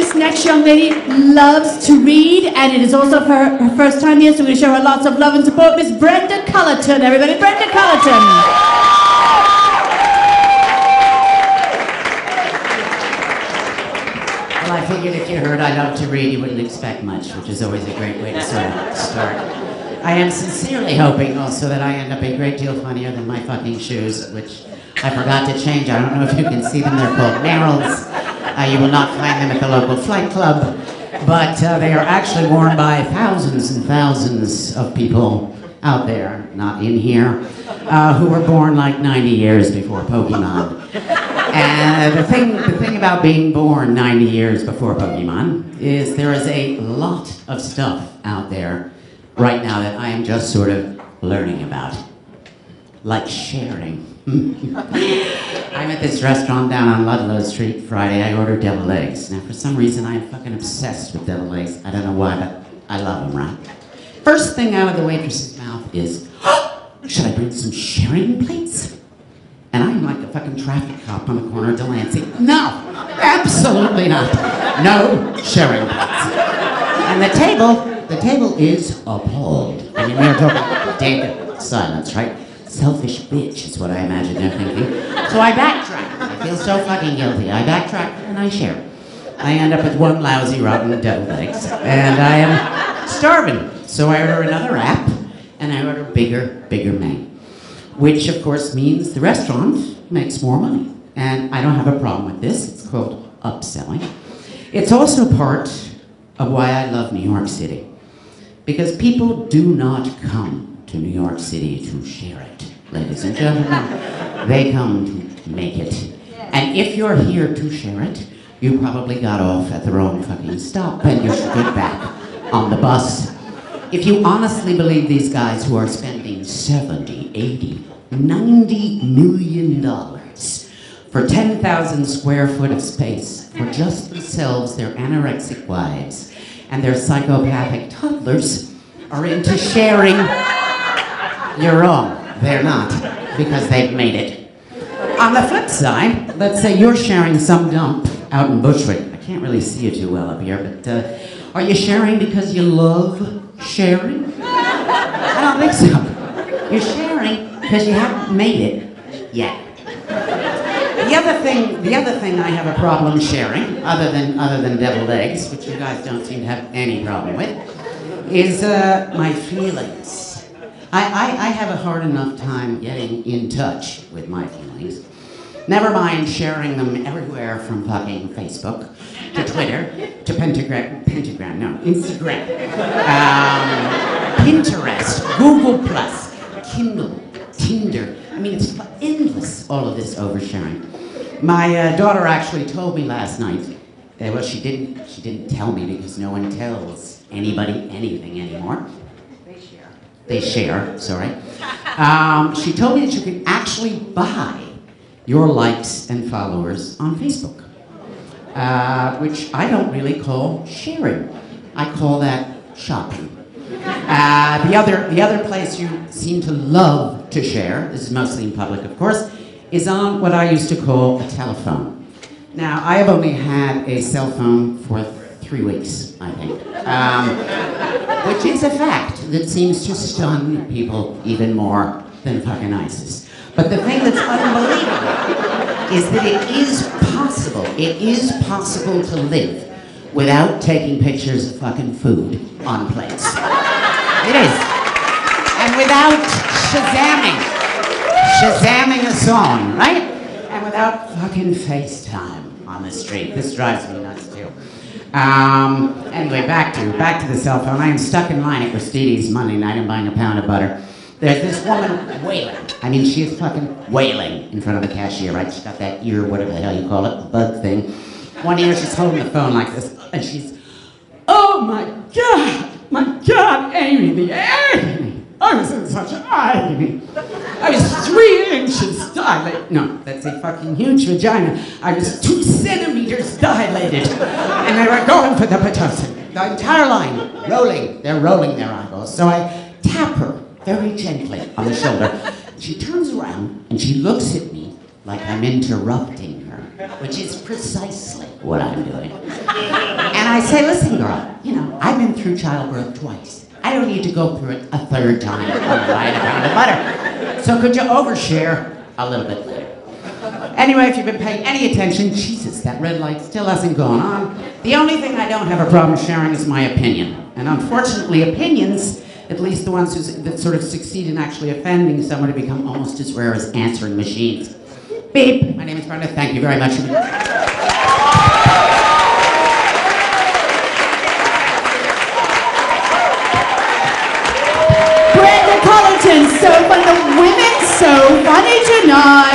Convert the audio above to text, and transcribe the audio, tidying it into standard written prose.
This next young lady loves to read, and it is also her first time here, so we're going to show her lots of love and support. Miss Brenda Cullerton, everybody. Brenda Cullerton. Well, I figured if you heard I love to read, you wouldn't expect much, which is always a great way to sort of start. I am sincerely hoping also that I end up a great deal funnier than my fucking shoes, which I forgot to change. I don't know if you can see them. They're called Merrills. You will not find them at the local flight club, but they are actually worn by thousands and thousands of people out there, not in here, who were born like 90 years before Pokemon. And the thing about being born 90 years before Pokemon is there is a lot of stuff out there right now that I am just sort of learning about, like sharing. I'm at this restaurant down on Ludlow Street Friday. I ordered deviled eggs. Now, for some reason, I am fucking obsessed with deviled eggs. I don't know why, but I love them, right? First thing out of the waitress's mouth is, should I bring some sharing plates? And I'm like a fucking traffic cop on the corner of Delancey. No, absolutely not. No sharing plates. And the table is appalled. I mean, we are talking dead silence, right? Selfish bitch is what I imagine they're thinking. So I backtrack. I feel so fucking guilty. I backtrack and I share. I end up with one lousy, rotten deviled eggs, and I am starving. So I order another wrap, and I order bigger main. Which, of course, means the restaurant makes more money. And I don't have a problem with this. It's called upselling. It's also part of why I love New York City. Because people do not come to New York City to share it, ladies and gentlemen. They come to make it. And if you're here to share it, you probably got off at the wrong fucking stop and you should get back on the bus. If you honestly believe these guys who are spending $70, $80, $90 million for 10,000 square foot of space for just themselves, their anorexic wives, and their psychopathic toddlers are into sharing, you're wrong. They're not, because they've made it. On the flip side, let's say you're sharing some dump out in Bushwick. I can't really see you too well up here, but are you sharing because you love sharing? I don't think so. You're sharing because you haven't made it yet. The other thing I have a problem sharing, other than deviled eggs, which you guys don't seem to have any problem with, is my feelings. I have a hard enough time getting in touch with my feelings. Never mind sharing them everywhere from fucking Facebook to Twitter to Instagram, Pinterest, Google+, Kindle, Tinder. I mean, it's endless, all of this oversharing. My daughter actually told me last night, well, she didn't tell me because no one tells anybody anything anymore. They share, sorry. She told me that you can actually buy your likes and followers on Facebook, which I don't really call sharing. I call that shopping. The other place you seem to love to share, this is mostly in public of course, is on what I used to call a telephone. Now, I have only had a cell phone for 3 weeks, I think, which is a fact that seems to stun people even more than fucking ISIS. But the thing that's unbelievable is that it is possible to live without taking pictures of fucking food on plates. It is. And without Shazamming a song, right? And without fucking FaceTime on the street. This drives me nuts too. Anyway, back to the cell phone. I am stuck in line at Aristides Monday night. I'm buying a pound of butter. There's this woman wailing. I mean, she is fucking wailing in front of the cashier, right? She's got that ear, whatever the hell you call it, bug thing. One ear, she's holding the phone like this, and she's, oh my God, Amy, the agony. I was in such agony. I was 3 inches dilated. No, that's a fucking huge vagina. I was 2 centimeters dilated. And they were going for the Pitocin. The entire line, rolling. They're rolling their eyeballs. So I tap her very gently on the shoulder. She turns around and she looks at me like I'm interrupting her. which is precisely what I'm doing. And I say, listen, girl, you know, I've been through childbirth twice. I don't need to go through it a third time on buying a pound of butter. So could you overshare a little bit later? Anyway, if you've been paying any attention, Jesus, that red light still hasn't gone on. The only thing I don't have a problem sharing is my opinion. And unfortunately, opinions, at least the ones that sort of succeed in actually offending someone, have become almost as rare as answering machines. Beep. My name is Brenda. Thank you very much. Brenda Cullerton, so fun. The women so funny tonight.